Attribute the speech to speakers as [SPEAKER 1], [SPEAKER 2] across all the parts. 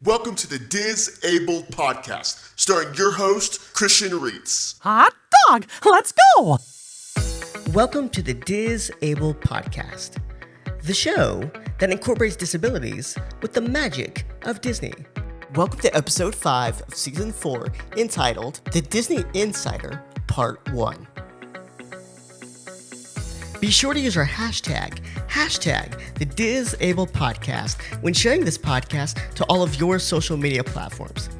[SPEAKER 1] Welcome to the Disabled Podcast, starring your host, Christian Reitz.
[SPEAKER 2] Hot dog, let's go!
[SPEAKER 3] Welcome to the Disabled Podcast, the show that incorporates disabilities with the magic of Disney. Welcome to episode 5 of season 4, entitled The Disney Insider, Part 1. Be sure to use our hashtag the Disabled Podcast when sharing this podcast to all of your social media platforms.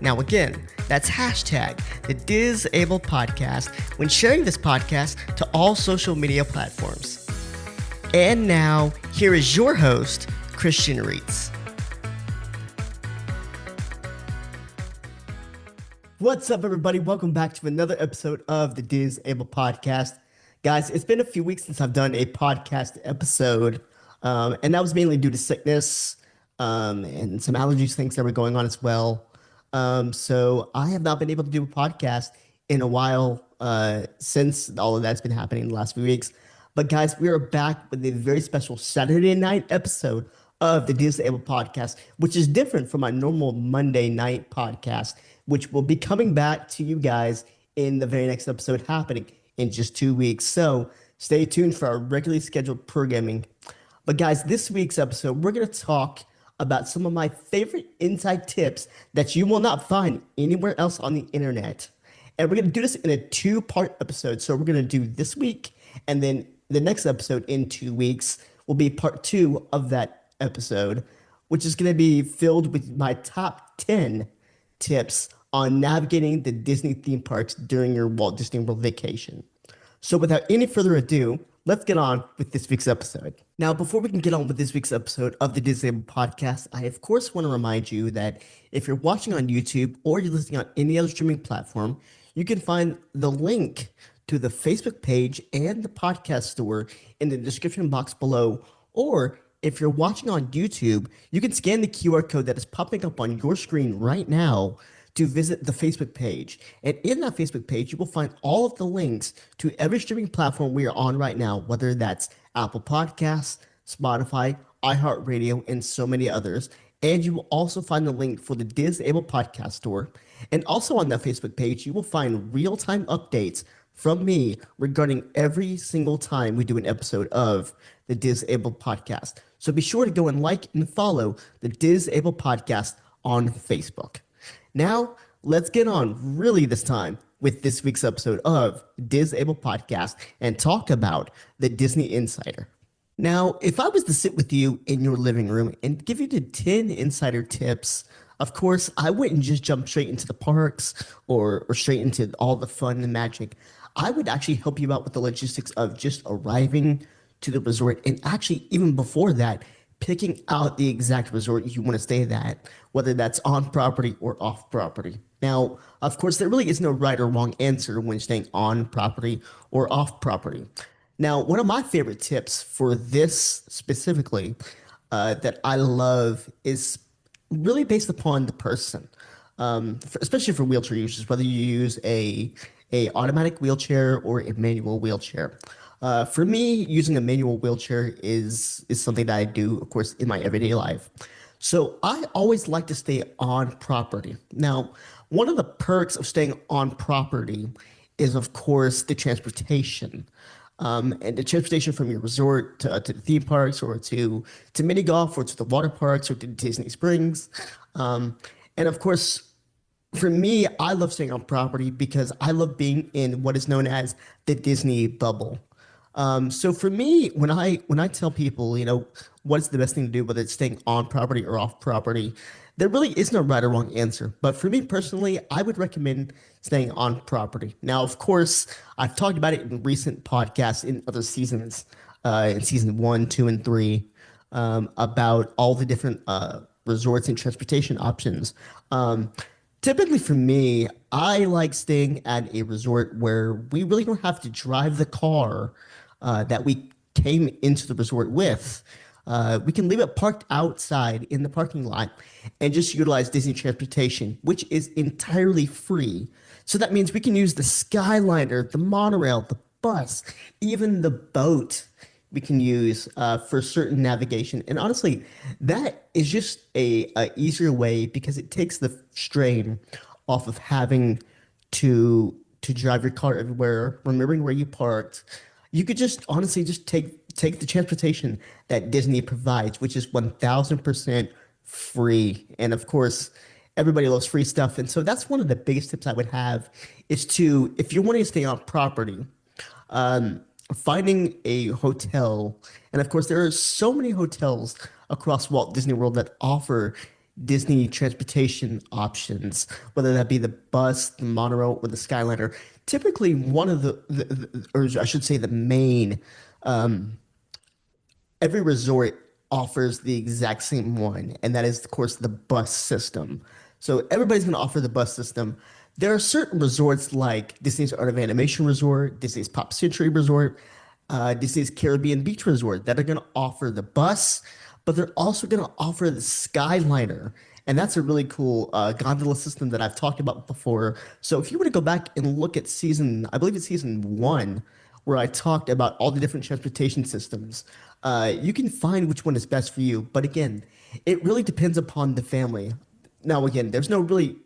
[SPEAKER 3] Now again, that's hashtag the Disabled Podcast when sharing this podcast to all social media platforms. And now, here is your host, Christian Reitz. What's up, everybody? Welcome back to another episode of the Disabled Podcast. Guys, it's been a few weeks since I've done a podcast episode, and that was mainly due to sickness and some allergies things that were going on as well. So I have not been able to do a podcast in a while since all of that's been happening in the last few weeks. But guys, we are back with a very special Saturday night episode of the Disabled Podcast, which is different from my normal Monday night podcast, which will be coming back to you guys in the very next episode happening in just 2 weeks. So stay tuned for our regularly scheduled programming. But guys, this week's episode, we're going to talk about some of my favorite inside tips that you will not find anywhere else on the internet. And we're going to do this in a 2-part episode. So we're going to do this week, and then the next episode in 2 weeks will be part 2 of that episode, which is going to be filled with my top 10 tips on navigating the Disney theme parks during your Walt Disney World vacation. So without any further ado, let's get on with this week's episode. Now, before we can get on with this week's episode of the Disabled Podcast, I of course want to remind you that if you're watching on YouTube or you're listening on any other streaming platform, you can find the link to the Facebook page and the podcast store in the description box below. Or if you're watching on YouTube, you can scan the QR code that is popping up on your screen right now to visit the Facebook page. And in that Facebook page, you will find all of the links to every streaming platform we are on right now, whether that's Apple Podcasts, Spotify, iHeartRadio, and so many others. And you will also find the link for the Disabled Podcast Store. And also on that Facebook page, you will find real-time updates from me regarding every single time we do an episode of the Disabled Podcast. So be sure to go and like and follow the Disabled Podcast on Facebook. Now, let's get on really this time with this week's episode of Disabled Podcast and talk about the Disney Insider. Now, if I was to sit with you in your living room and give you the 10 insider tips, of course, I wouldn't just jump straight into the parks or straight into all the fun and magic. I would actually help you out with the logistics of just arriving to the resort, and actually even before that, picking out the exact resort you want to stay at, whether that's on property or off property. Now, of course, there really is no right or wrong answer when staying on property or off property. Now, one of my favorite tips for this specifically that I love is really based upon the person, especially for wheelchair users, whether you use a automatic wheelchair or a manual wheelchair. For me, using a manual wheelchair is something that I do, of course, in my everyday life. So I always like to stay on property. Now, one of the perks of staying on property is, of course, the transportation. And the transportation from your resort to the theme parks or to mini golf or to the water parks or to Disney Springs. And of course, for me, I love staying on property because I love being in what is known as the Disney bubble. So for me, when I tell people, what's the best thing to do, whether it's staying on property or off property, there really is no right or wrong answer. But for me personally, I would recommend staying on property. Now, of course, I've talked about it in recent podcasts in other seasons, in season 1, 2, and 3, about all the different resorts and transportation options. Typically for me, I like staying at a resort where we really don't have to drive the car that we came into the resort with. We can leave it parked outside in the parking lot and just utilize Disney transportation, which is entirely free. So that means we can use the Skyliner, the monorail, the bus, even the boat we can use for certain navigation. And honestly, that is just a easier way because it takes the strain off of having to drive your car everywhere, remembering where you parked. You could just honestly just take the transportation that Disney provides, which is 1000% free. And of course, everybody loves free stuff. And so that's one of the biggest tips I would have is to, if you're wanting to stay on property, um, finding a hotel, and of course, there are so many hotels across Walt Disney World that offer Disney transportation options, whether that be the bus, the monorail, or the Skyliner. Typically, one of or I should say, the main every resort offers the exact same one, and that is, of course, the bus system. So everybody's going to offer the bus system. There are certain resorts like Disney's Art of Animation Resort, Disney's Pop Century Resort, Disney's Caribbean Beach Resort that are going to offer the bus, but they're also going to offer the Skyliner. And that's a really cool gondola system that I've talked about before. So if you were to go back and look at I believe it's season 1, where I talked about all the different transportation systems. You can find which one is best for you, but again, it really depends upon the family. Now, again, there's no really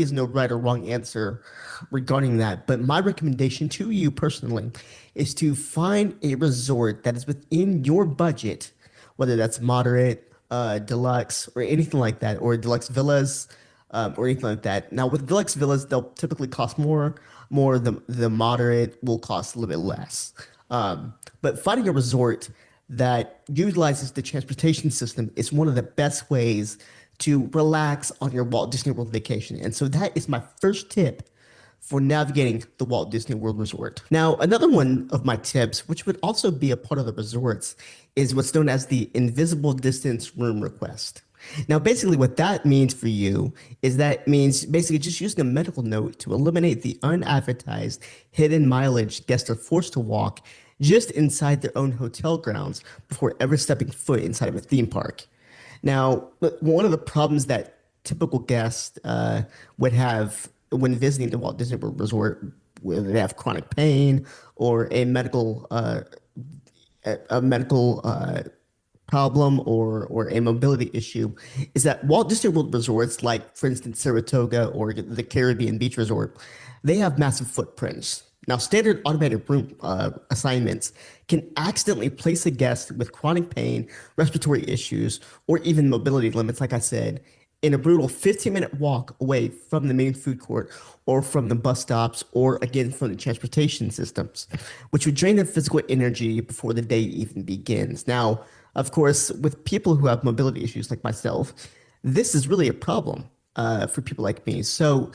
[SPEAKER 3] is no right or wrong answer regarding that. But my recommendation to you personally is to find a resort that is within your budget, whether that's moderate, deluxe, or anything like that, or deluxe villas, or anything like that. Now, with deluxe villas, they'll typically cost more. More the moderate will cost a little bit less. But finding a resort that utilizes the transportation system is one of the best ways to relax on your Walt Disney World vacation. And so that is my first tip for navigating the Walt Disney World Resort. Now, another one of my tips, which would also be a part of the resorts, is what's known as the invisible distance room request. Now, basically, what that means for you is that means basically just using a medical note to eliminate the unadvertised hidden mileage guests are forced to walk just inside their own hotel grounds before ever stepping foot inside of a theme park. Now, one of the problems that typical guests would have when visiting the Walt Disney World Resort, whether they have chronic pain or a medical problem or a mobility issue, is that Walt Disney World resorts, like for instance Saratoga or the Caribbean Beach Resort, they have massive footprints. Now, standard automated room assignments can accidentally place a guest with chronic pain, respiratory issues, or even mobility limits, like I said, in a brutal 15-minute walk away from the main food court or from the bus stops or again from the transportation systems, which would drain their physical energy before the day even begins. Now, of course, with people who have mobility issues like myself, this is really a problem for people like me. So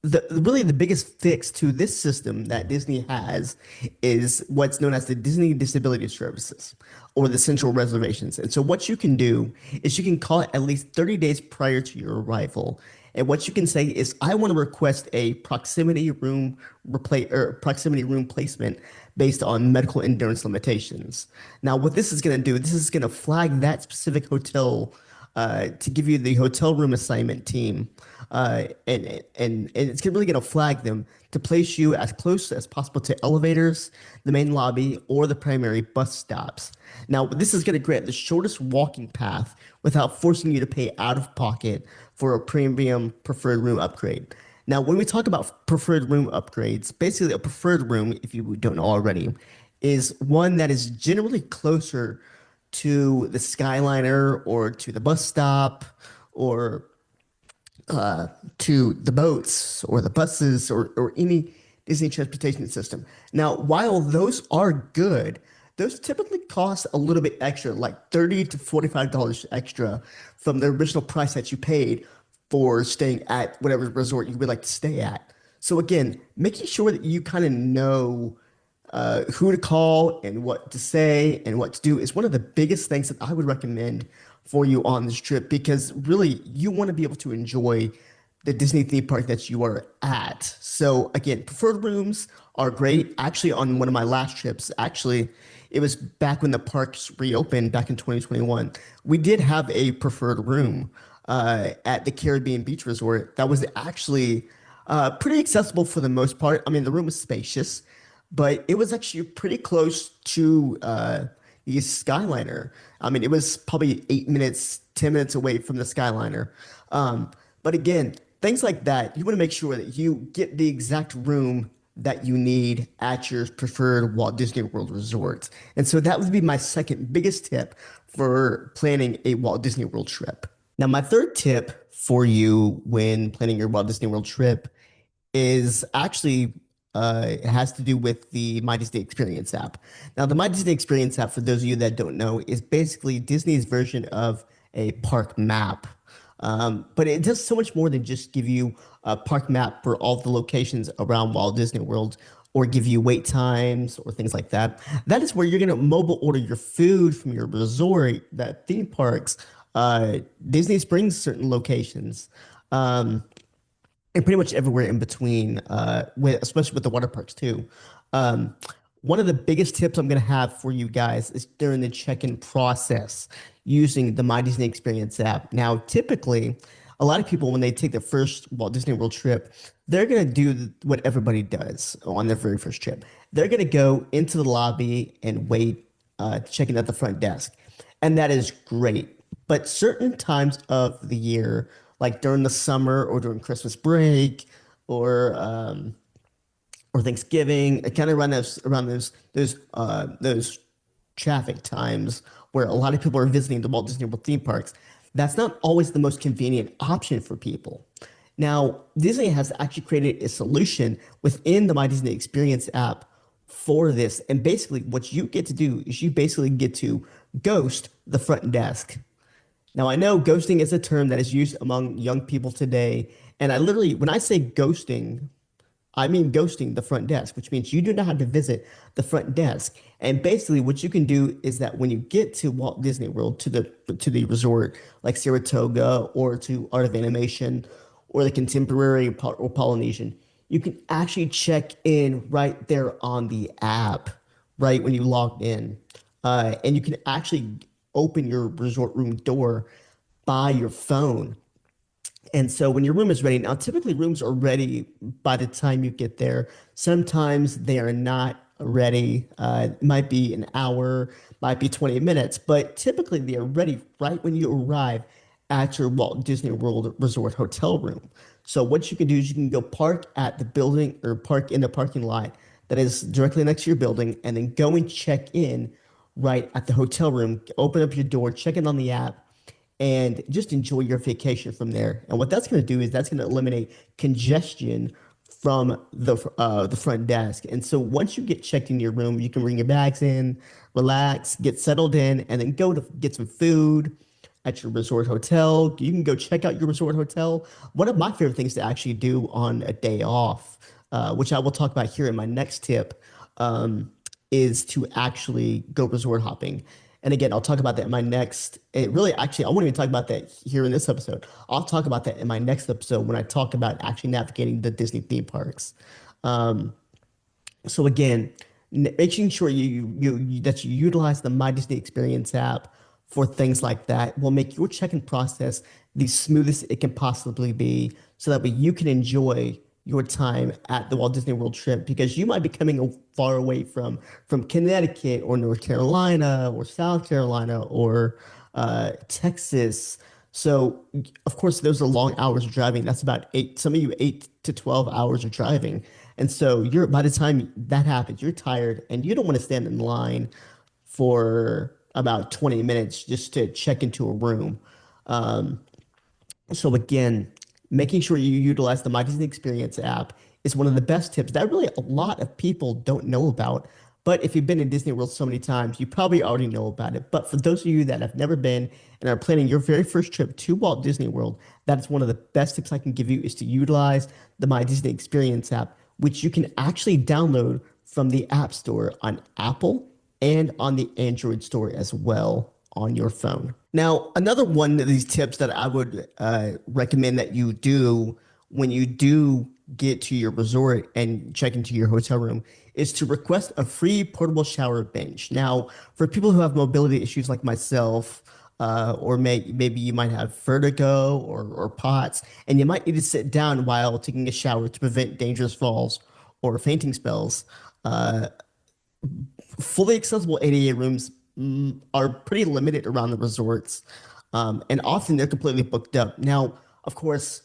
[SPEAKER 3] the biggest fix to this system that Disney has is what's known as the Disney Disability Services or the central reservations. And so what you can do is you can call it at least 30 days prior to your arrival. And what you can say is, I want to request a proximity room placement based on medical endurance limitations. Now, what this is going to do, this is going to flag that specific hotel to give you the hotel room assignment team, and it's really going to flag them to place you as close as possible to elevators, the main lobby, or the primary bus stops. Now, this is going to grant the shortest walking path without forcing you to pay out of pocket for a premium preferred room upgrade. Now, when we talk about preferred room upgrades, basically a preferred room, if you don't know already, is one that is generally closer to the Skyliner or to the bus stop or to the boats or the buses or any Disney transportation system. Now, while those are good, those typically cost a little bit extra, like $30 to $45 extra from the original price that you paid for staying at whatever resort you would like to stay at. So again, making sure that you kind of know who to call and what to say and what to do is one of the biggest things that I would recommend for you on this trip, because really you want to be able to enjoy the Disney theme park that you are at. So again, preferred rooms are great. Actually, on one of my last trips, actually, it was back when the parks reopened back in 2021. We did have a preferred room at the Caribbean Beach Resort that was actually pretty accessible for the most part. I mean, the room was spacious, but it was actually pretty close to the Skyliner. I mean, it was probably 8 minutes, 10 minutes away from the Skyliner. But again, things like that, you want to make sure that you get the exact room that you need at your preferred Walt Disney World resort. And so that would be my second biggest tip for planning a Walt Disney World trip. Now, my third tip for you when planning your Walt Disney World trip is actually it has to do with the My Disney Experience app. Now, the My Disney Experience app, for those of you that don't know, is basically Disney's version of a park map. But it does so much more than just give you a park map for all the locations around Walt Disney World or give you wait times or things like that. That is where you're going to mobile order your food from your resort, that theme parks, Disney Springs, certain locations. Um, and pretty much everywhere in between, especially with the water parks too. Um, One of the biggest tips I'm going to have for you guys is during the check-in process using the My Disney Experience app. Now, typically, a lot of people, when they take their first Walt Disney World trip, they're going to do what everybody does on their very first trip. They're going to go into the lobby and wait to check in at the front desk. And that is great. But certain times of the year, like during the summer or during Christmas break or or Thanksgiving, kind of around those traffic times where a lot of people are visiting the Walt Disney World theme parks. That's not always the most convenient option for people. Now, Disney has actually created a solution within the My Disney Experience app for this. And basically, what you get to do is you basically get to ghost the front desk. Now, I know ghosting is a term that is used among young people today. And I literally, when I say ghosting, I mean ghosting the front desk, which means you do not have to visit the front desk. And basically, what you can do is that when you get to Walt Disney World, to the resort like Saratoga or to Art of Animation or the Contemporary or Polynesian, you can actually check in right there on the app, right when you log in, and you can actually open your resort room door by your phone. And so when your room is ready, now typically rooms are ready by the time you get there. Sometimes they are not ready. It might be an hour, might be 20 minutes, but typically they are ready right when you arrive at your Walt Disney World Resort hotel room. So what you can do is you can go park at the building or park in the parking lot that is directly next to your building and then go and check in right at the hotel room, open up your door, check in on the app, and just enjoy your vacation from there. And what that's going to do is that's going to eliminate congestion from the front desk. And so once you get checked in your room, you can bring your bags in, relax, get settled in, and then go to get some food at your resort hotel. You can go check out your resort hotel. One of my favorite things to actually do on a day off, which I will talk about here in my next tip, is to actually go resort hopping. And again, I'll talk about that in my next. It really, actually, I won't even talk about that here in this episode. I'll talk about that in my next episode when I talk about actually navigating the Disney theme parks. Um, so again, making sure that you utilize the My Disney Experience app for things like that will make your check-in process the smoothest it can possibly be, so that way you can enjoy your time at the Walt Disney World trip, because you might be coming far away from Connecticut or North Carolina or South Carolina or Texas. So of course those are long hours of driving. That's about eight, some of you 8 to 12 hours of driving. And so you're by the time that happens, you're tired and you don't want to stand in line for about 20 minutes just to check into a room. Um, so again, making sure you utilize the My Disney Experience app is one of the best tips that really a lot of people don't know about. But if you've been to Disney World so many times, you probably already know about it. But for those of you that have never been and are planning your very first trip to Walt Disney World, that is one of the best tips I can give you, is to utilize the My Disney Experience app, which you can actually download from the App Store on Apple and on the Android store as well on your phone. Now, another one of these tips that I would recommend that you do when you do get to your resort and check into your hotel room is to request a free portable shower bench. Now, for people who have mobility issues like myself, or maybe you might have vertigo or POTS, and you might need to sit down while taking a shower to prevent dangerous falls or fainting spells. Fully accessible ADA rooms are pretty limited around the resorts, and often they're completely booked up. Now, of course,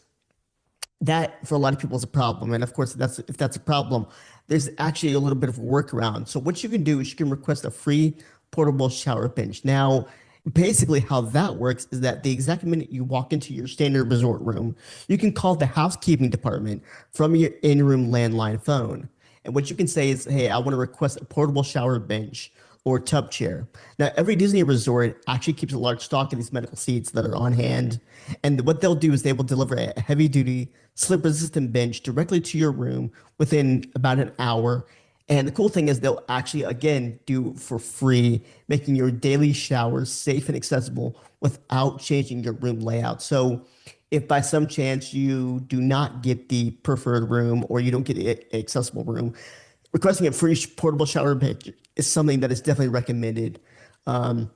[SPEAKER 3] that for a lot of people is a problem, and of course, if that's a problem, there's actually a little bit of a workaround. So what you can do is you can request a free portable shower bench. Now, basically, how that works is that the exact minute you walk into your standard resort room, you can call the housekeeping department from your in-room landline phone. And what you can say is, hey, I want to request a portable shower bench or tub chair. Now, every Disney resort actually keeps a large stock of these medical seats that are on hand. And what they'll do is they will deliver a heavy duty, slip resistant bench directly to your room within about an hour. And the cool thing is they'll actually, again, do for free, making your daily showers safe and accessible without changing your room layout. So if by some chance you do not get the preferred room or you don't get an accessible room, requesting a free portable shower bench is something that is definitely recommended. Now,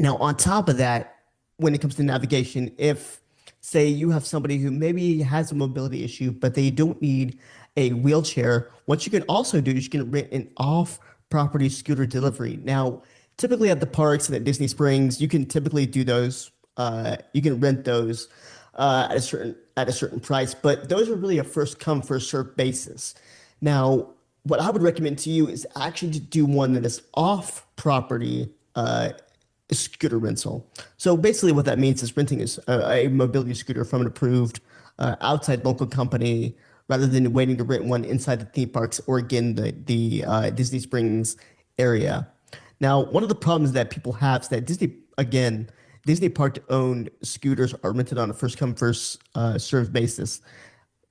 [SPEAKER 3] on top of that, when it comes to navigation, if say you have somebody who maybe has a mobility issue, but they don't need a wheelchair, what you can also do is you can rent an off-property scooter delivery. Now, typically at the parks and at Disney Springs, you can typically do those. You can rent those at a certain price, but those are really a first come first served basis. Now, what I would recommend to you is actually to do one that is off property scooter rental. So basically, what that means is renting a mobility scooter from an approved outside local company rather than waiting to rent one inside the theme parks or again the Disney Springs area. Now, one of the problems that people have is that Disney park owned scooters are rented on a first come first served basis,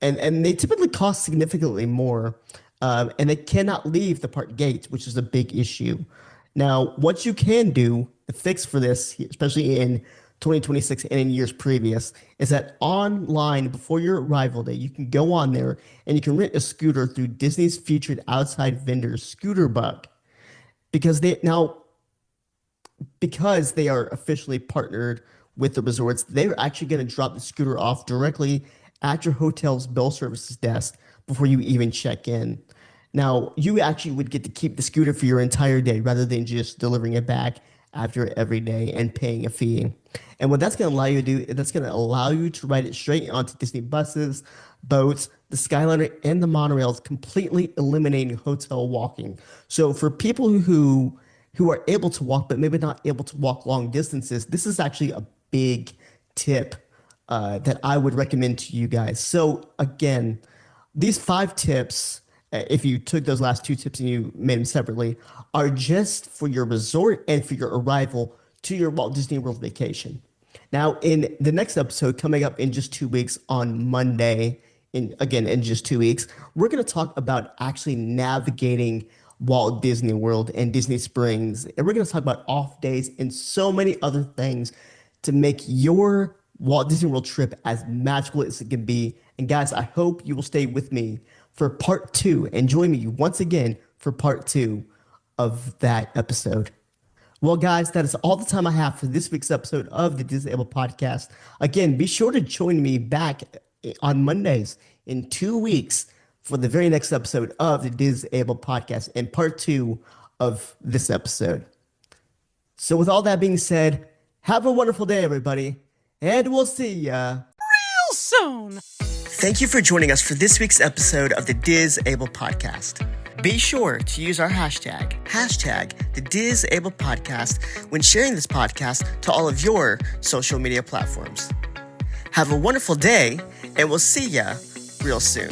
[SPEAKER 3] and they typically cost significantly more, and they cannot leave the park gates, which is a big issue. Now, what you can do, the fix for this, especially in 2026 and in years previous, is that online before your arrival day, you can go on there and you can rent a scooter through Disney's featured outside vendor, Scooter Bug, because they are officially partnered with the resorts. They're actually going to drop the scooter off directly at your hotel's bill services desk before you even check in. Now, you actually would get to keep the scooter for your entire day rather than just delivering it back after every day and paying a fee. And what that's going to allow you to do, that's going to allow you to ride it straight onto Disney buses, boats, the Skyliner, and the monorails, completely eliminating hotel walking. So for people who are able to walk but maybe not able to walk long distances, this is actually a big tip that I would recommend to you guys. So again, these 5 tips, if you took those last 2 tips and you made them separately, are just for your resort and for your arrival to your Walt Disney World vacation. Now, in the next episode coming up in just 2 weeks on Monday, in just 2 weeks, we're going to talk about actually navigating Walt Disney World and Disney Springs. And we're going to talk about off days and so many other things to make your Walt Disney World trip as magical as it can be. And guys, I hope you will stay with me for part 2 and join me once again for part 2 of that episode. Well, guys, that is all the time I have for this week's episode of the Disabled Podcast. Again, be sure to join me back on Mondays in 2 weeks for the very next episode of the Disabled Podcast and part 2 of this episode. So with all that being said, have a wonderful day, everybody, and we'll see ya
[SPEAKER 2] Real soon.
[SPEAKER 3] Thank you for joining us for this week's episode of the Disabled Podcast. Be sure to use our hashtag the Disabled Podcast when sharing this podcast to all of your social media platforms. Have a wonderful day, and we'll see ya real soon.